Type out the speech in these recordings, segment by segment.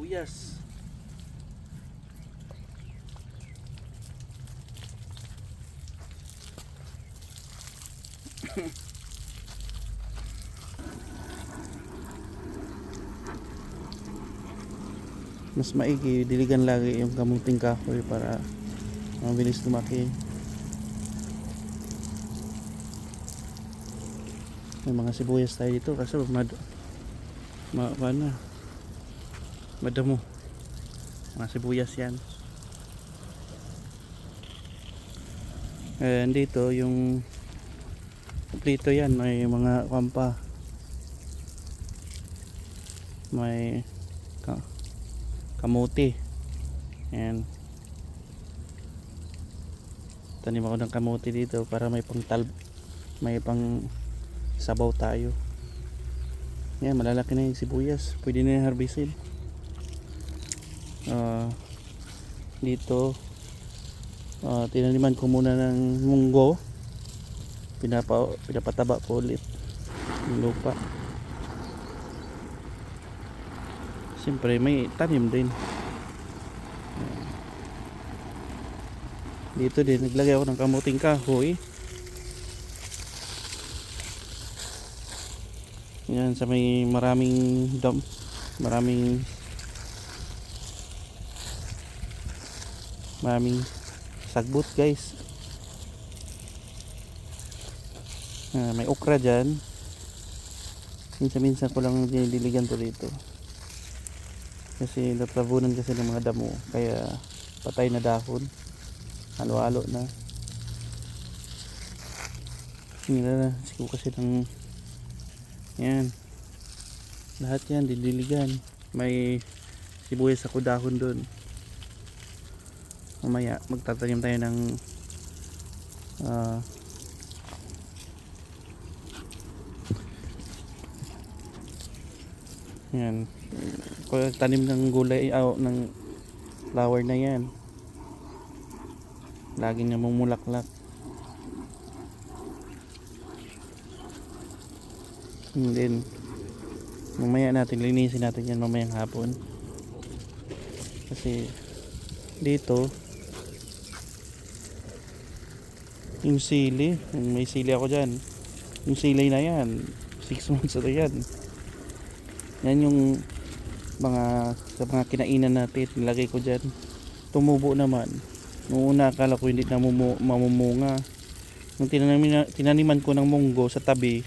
sibuyas. Mas maigi diligan lagi yung kamuting kahoy para mabilis lumaki. May mga sibuyas tayo dito kasi madamo. Mga sibuyas yan. And dito yung dito yan may mga kampa. May kamuti. Ayan. Tanim ako ng kamuti dito para may pang sabaw tayo. Yan, malalaki na yung sibuyas. Pwede na yung harvestin. Dito tinaniman ko muna ng munggo. Pinapataba ko ulit yung lupa. Siyempre may tanim din. Dito din naglagay ako ng kamuting kahoy. Yan sa may maraming sagbot guys. May okra dyan. Minsan ko lang dinidiligan to dito. Kasi natabunan kasi ng mga damo. Kaya patay na dahon. Halo-halo na. Siguro kasi ng yan. Lahat yan didiligan. May sibuyas ako dahon doon. Mamaya magtatanim tayo ng yan. Tanim ng gulay ng flower na yan. Laging namumulaklak. And then mamaya linisin natin yan mamayang hapon. Kasi dito yung sili, may sili ako dyan. Yung sili na yan 6 months na yan. Yan yung sa mga kinainan natin, nilagay ko dyan. Tumubo naman. Noong una akala ko hindi na mamumunga. Nung tinaniman ko ng munggo sa tabi,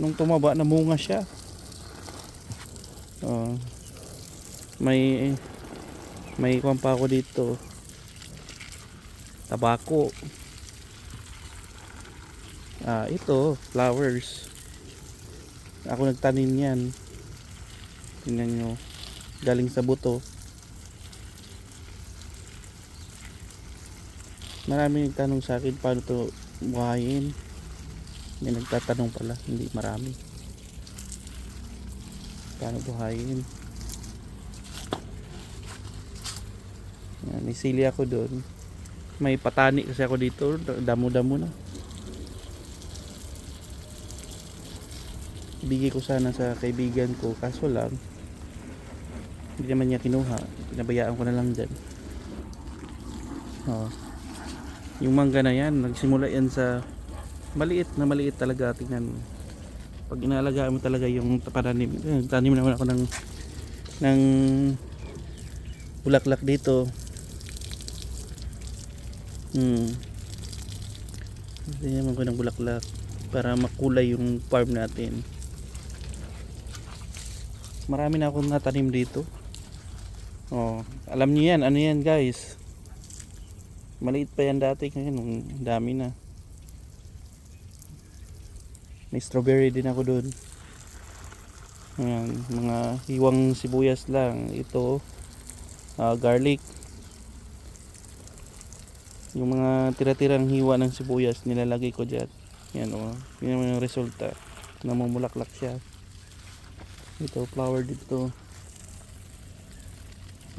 nung tumaba namunga siya. May kwampa ako dito. Tabako. Ito flowers. Ako nagtanim yan. Tingnan nyo, galing sa buto. Marami nagtanong sa akin paano to buhayin. May nagtatanong pala, hindi marami. Paano buhayin. Yan, may sili ako doon. May patani kasi ako dito, damo-damo na. Ibigay ko sana sa kaibigan ko, kaso lang hindi naman niya kinuha. Pinabayaan ko na lang dyan. Yung mangga na yan, nagsimula yan sa maliit talaga. Tingnan mo, pag inaalagaan mo talaga yung pananim. Tanim naman ako ng bulaklak dito. Tanim naman ko ng bulaklak para makulay yung farm natin. Marami na akong natanim dito. Alam niyo yan, ano yan guys, maliit pa yan dati, ngayon ang dami na. May strawberry din ako doon. Ayan, mga hiwang sibuyas lang. Ito garlic. Yung mga tira-tirang hiwa ng sibuyas nilalagay ko dyan. Yan yun yung resulta. Namumulaklak siya. Ito flower dito.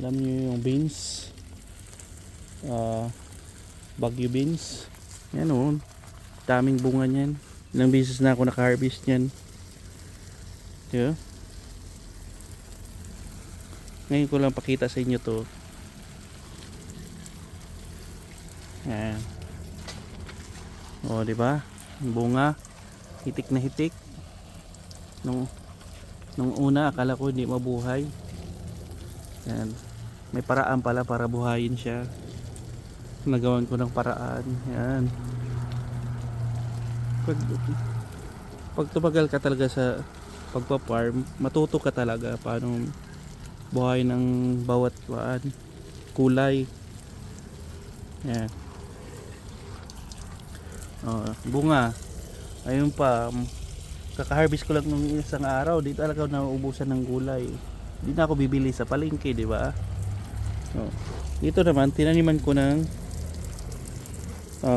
Alam niyo yung beans, Baguio beans. Yan daming bunga niyan. Ilang beses na ako naka-harvest niyan. Diba? Ngayon ko lang pakita sa inyo to. Yan. O, di ba? Bunga. Hitik na hitik. Nung una akala ko hindi mabuhay. Yan. May paraan pala para buhayin siya. Nagawan ko ng paraan. Yan. Pag tumagal ka talaga sa pagpa-farm, matuto ka talaga paano buhay ng bawat kulay. Yan. Bunga. Ayun pa, kaka-harvest ko lang nung isang araw, di talaga nauubusan ng gulay. Di na ako bibili sa palengke, di ba? Dito naman tinaniman ko ng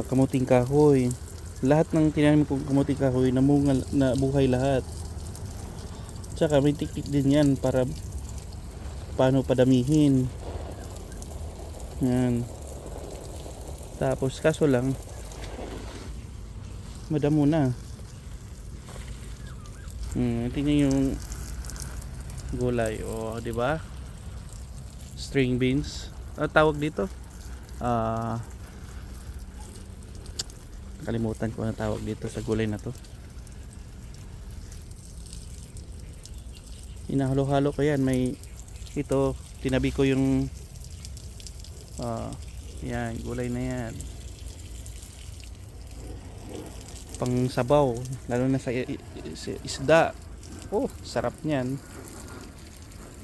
kamuting kahoy. Lahat ng tinanim kong kamuting kahoy namunga, na buhay lahat. Tsaka may tiktik din yan para paano padamihin. Yan. Tapos kaso lang madamo na. Tingnan yung gulay, di ba? String beans. Tawag dito. Kalimutan ko ang tawag dito sa gulay na to. Inahalo-halo ko yan. May ito, tinabi ko yung yan, gulay na yan. Pang sabaw, lalo na sa isda. Sarap niyan.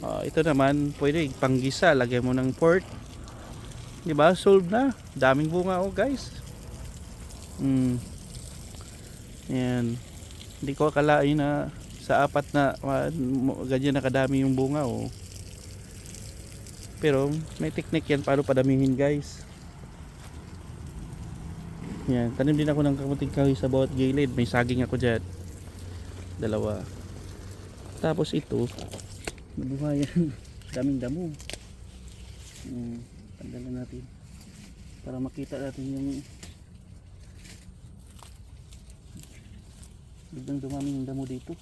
Ito naman pwede panggisa, lagay mo ng pork. 'Di ba? Solved na. Daming bunga guys. Yan. Hindi ko akalain na sa apat na ganyan na kadami yung bunga Pero may technique yan paano padamihin guys. Yan, tanim din ako ng kamuting kahoy sa bawat gilid. May saging ako dyan. 2. Tapos ito, nabuhayan. Daming damo. Tanggalan natin para makita natin yung biglang dumami yung damo dito.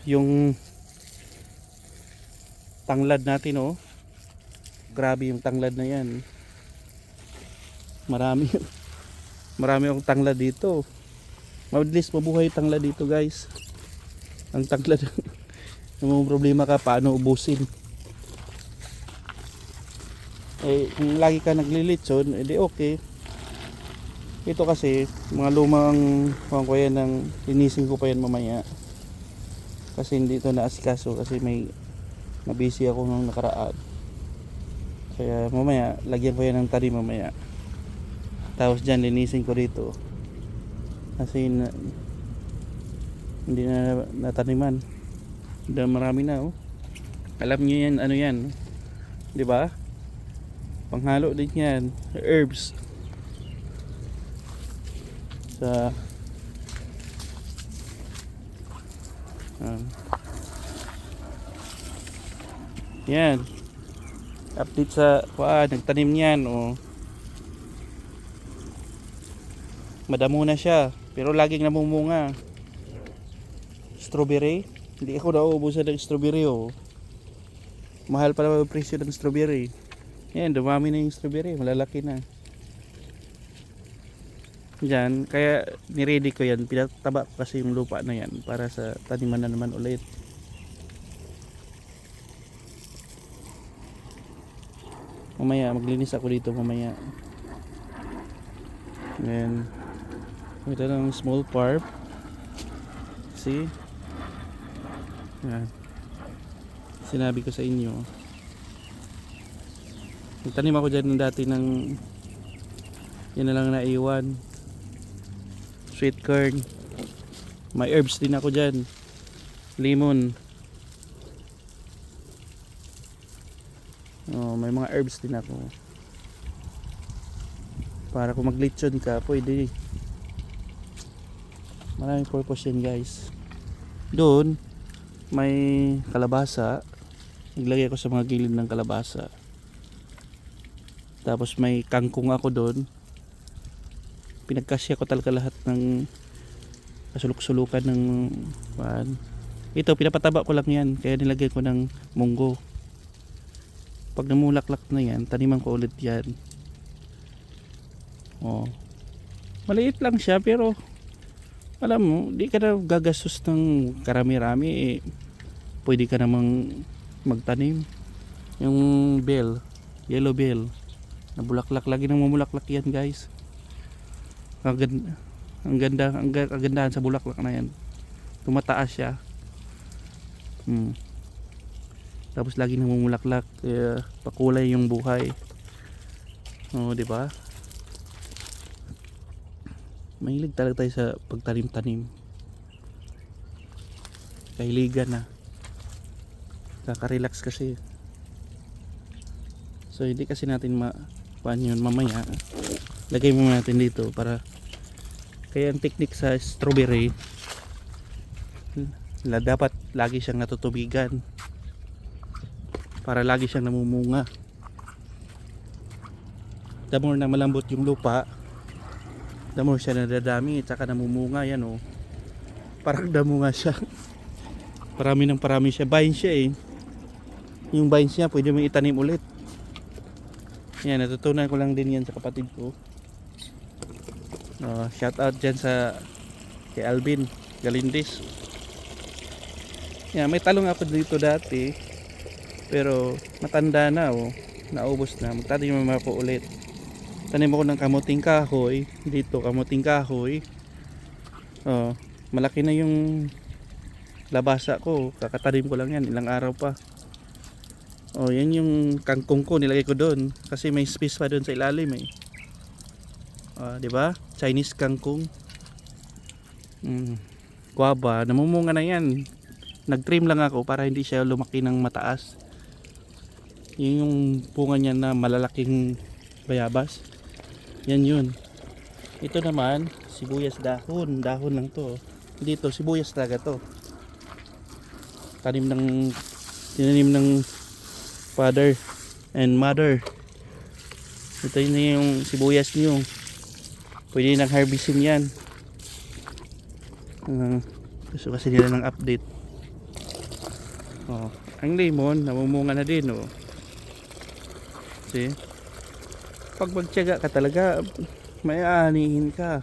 Yung tanglad natin grabe yung tanglad na yan. Marami akong tanglad dito. Mabilis mabuhay tanglad dito guys. Ang tanglad yung problema ka paano ubusin. Kung lagi ka naglilitson, edi okay. Ito kasi mga lumang ko yan ng linisin ko pa yan mamaya. Kasi hindi ito naasikaso kasi may nabisi ako nung nakaraan. Kaya mamaya lagyan ko yan ng tanim mamaya. Tapos dyan linisin ko dito kasi hindi na nataniman. Marami na Alam niyo yan, ano yan, di ba? Panghalo din yan, herbs. Sa yan. Update sa nagtanim niyan madamo na siya pero laging namumunga. Strawberry, hindi ako nauubusan ng strawberry mahal pala ang presyo ng strawberry. Yan, dumami na yung strawberry, malalaki na dyan. Kaya niready ko yan, pinataba ko kasi yung lupa na yan para sa taniman na naman ulit. Mamaya maglinis ako dito mamaya. Then ito lang small farm. See? Yan. Sinabi ko sa inyo. Nagtanim ako dyan dati ng yun na lang naiwan. Sweet corn. May herbs din ako dyan. Lemon. May mga herbs din ako. Para kung maglitsyon ka, pwede. Maraming purpose yan guys. Doon may kalabasa. Naglagay ako sa mga gilid ng kalabasa. Tapos may kangkong ako doon. Pinagkasya ko talaga lahat ng kasuluk-sulukan ng Ito, pinapataba ko lang yan. Kaya nilagay ko ng munggo. Pag namulaklak na yan, taniman ko ulit yan. Oh. Maliit lang siya pero alam mo, di ka na gagastos ng karami-rami eh. Pwede ka namang magtanim. Yung bell, yellow bell, nabulaklak, lagi nang mamulaklak yan guys. Ang gandahan sa bulaklak na yan. Tumataas siya. Tapos lagi nang mamulaklak, pakulay yung buhay. Oh, di ba? Mahilig talaga tayo sa pagtanim-tanim. Kahiligan na. Kaka-relax kasi. So hindi kasi natin kuan yun mamaya. Lagay mo natin dito para kaya ang technique sa strawberry dapat lagi siyang natutubigan para lagi siyang namumunga. The more na malambot yung lupa, the more siya nadadami at saka namumunga. Yan oh, parang damunga siya. Parami siya. Vines siya eh. Yung vines niya pwede mo itanim ulit. Yan, natutunan ko lang din yan sa kapatid ko. Shout out dyan sa kay Alvin Galindis. Yan, may talong ako dito dati pero matanda na oh, naubos na. Magtanim ako ulit. Tanim ako ng kamuting kahoy dito, kamuting kahoy. Malaki na yung labasa ko, kakatanim ko lang yan, ilang araw pa. Yan yung kangkong ko, nilagay ko doon kasi may space pa doon sa ilalim eh. Di ba? Chinese kangkong. Guava, namumunga na yan. Nag-trim lang ako para hindi siya lumaki ng mataas. Yun yung bunga niya na malalaking bayabas. Yan yun. Ito naman, sibuyas dahon. Dahon lang to. Dito, sibuyas talaga to. Tinanim ng father and mother. Ito yun yung sibuyas niyo. Pwede nang harvestin yan. Gusto kasi nila ng update. Ang lemon, namumunga na din oh. See? Pag magtiyaga ka talaga, may aanihin ka.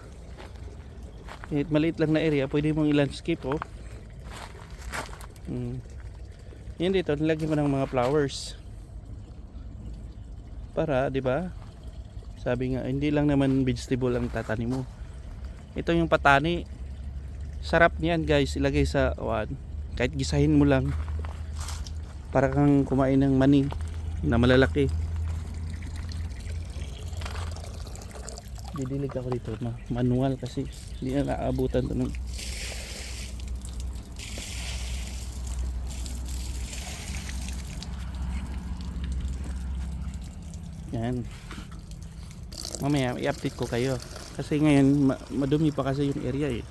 Kahit maliit lang na area, pwede mong i-landscape oh. Yan dito, nilagyan mo ng mga flowers. Para, di ba? Sabi nga, hindi lang naman vegetable ang tatanim mo. Ito yung patani. Sarap niyan guys, ilagay sa kahit gisahin mo lang. Para kang kumain ng mani na malalaki. Didilig ako dito na manual kasi hindi na naaabutan to ng yan. Mamaya i-update ko kayo kasi ngayon madumi pa kasi yung area eh.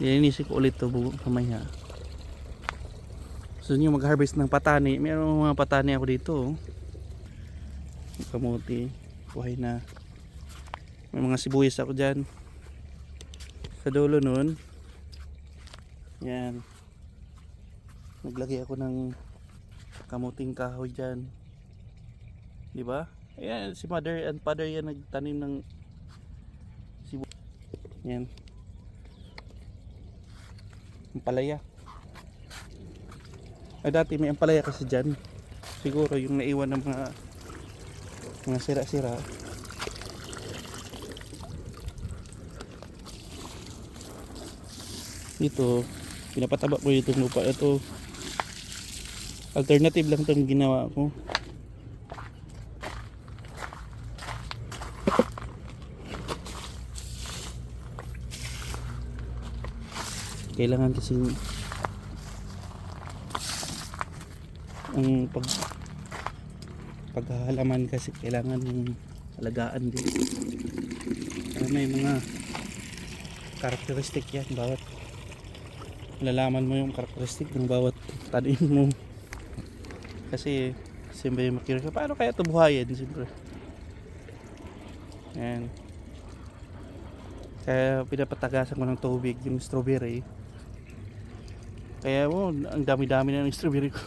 Nilinisin ko ulit to mamaya. Gusto nyo mag-harvest ng patani, meron mga patani ako dito oh. Kamuti, buhay na. May mga sibuyas ako dyan sa dulo nun. Yan, naglagay ako ng kamuting kahoy dyan, di ba? Ayan, si mother and father yan nagtanim ng sibuyas. Yan, ampalaya. Dati may ampalaya kasi dyan. Siguro yung naiwan ng mga sira-sira. Dito, pinapataba ko itong lupa. Ito, alternative lang itong ginawa ko. Kailangan kasi ang paghahalaman kasi kailangan yung alagaan din. May mga karakteristik yan, bawat malalaman mo yung karakteristik ng bawat tanim mo. Kasi siyempre makikita ka paano kaya ito buhayin, siyempre. Ayan. Kaya pinapatagasan ko ng tubig yung strawberry Kaya ang dami-dami na ng strawberry ko.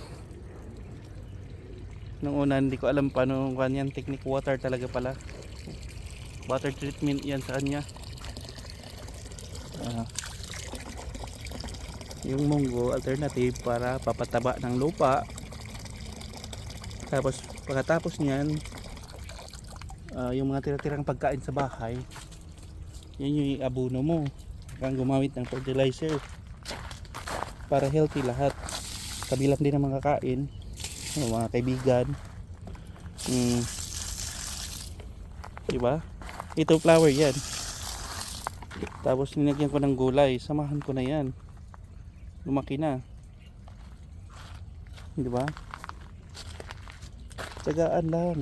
Nung una hindi ko alam paano kanyan technique, water talaga pala. Water treatment yan sa kanya. Ah, yung munggo alternative para papataba ng lupa. Tapos pagkatapos niyan, yung mga tira-tirang pagkain sa bahay, yun yung iabuno mo. Kang gumamit ng fertilizer para healthy lahat, kabilang din ang mga kakain, mga kaibigan. Diba? Ito flower yan, tapos nilagyan ko ng gulay, samahan ko na yan, lumaki na. Diba? Tiyagaan lang,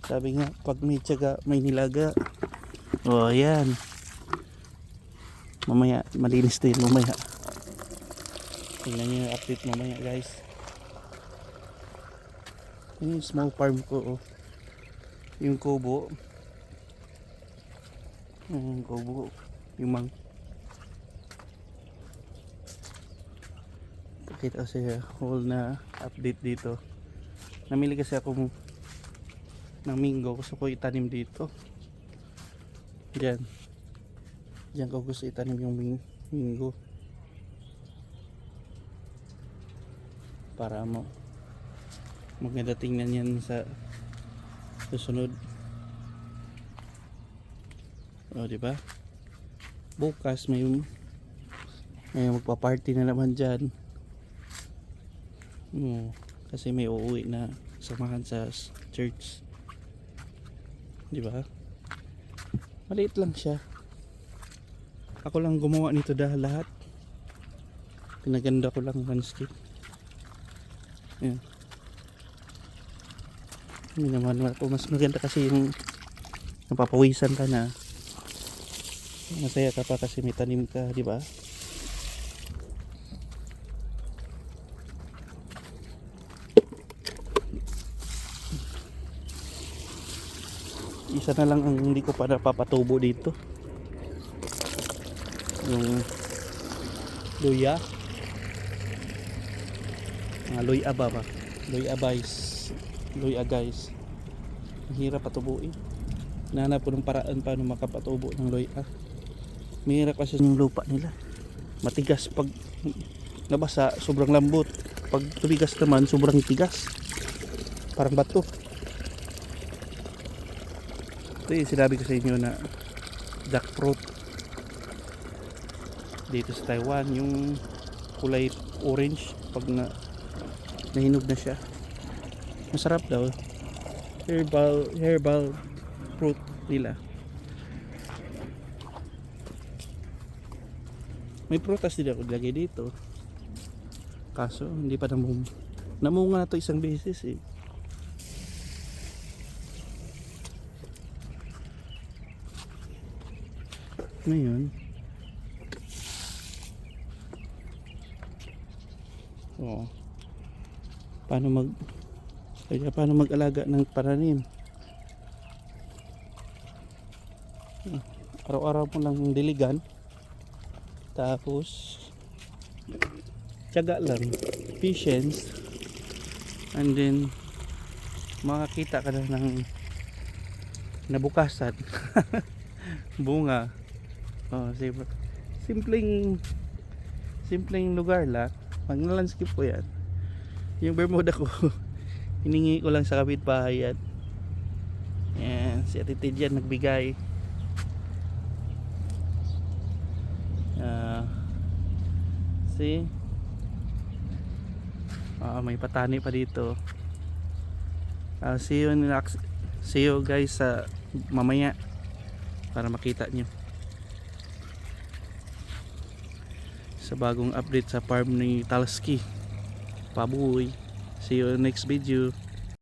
sabi nga pag may tiyaga may nilaga. Oh yan, mamaya malinis din mamaya. Tingnan nyo yung update mamaya guys. Yun yung small farm ko, oh. Yung kubo, yung pakita kasi whole na update dito. Namili kasi ako ng minggo, gusto ko itanim dito. Diyan ko gusto itanim yung minggo para maganda tingnan yan sa susunod. O diba? Bukas may magpa-party na naman dyan. Kasi may uuwi na samahan sa church. Diba? Maliit lang siya. Ako lang gumawa nito dahil lahat. Pinaganda ko lang landscape. Ayan. Hindi naman ako, mas maganda kasi yung napapawisan ka na, masaya ka pa kasi may tanim ka, di ba? Isa na lang ang hindi ko pa napapatubo dito, yung luya, mga luya ba ba? Luya guys, ang hirap patubuin. Nahanap ko ng paraan paano makapatubo ng luya. Mahirap kasi yung lupa nila, matigas pag nabasa, sobrang lambot. Pag tubigas naman, sobrang tigas, parang bato. Ito yung sinabi ko sa inyo na jackfruit dito sa Taiwan, yung kulay orange pag nahinog na siya, masarap daw. Herbal fruit nila. May prutas din ako ilagay dito, kaso hindi pa namunga na to isang beses eh. Ngayon paano mag-alaga ng pananim. Araw-araw mo lang diligan, tapos tiyaga lang, patience, and then makakita ka na ng nabukasan. Bunga. Simpleng lugar lang. Mag-landscape ko yan. Yung Bermuda ko hiningi ko lang sa kapitbahay yan. Yan, si Ate Tidyan nagbigay. See? May patani pa dito. See you guys sa mamaya para makita nyo sa bagong update sa farm ni Talski Pabuy. See you next video.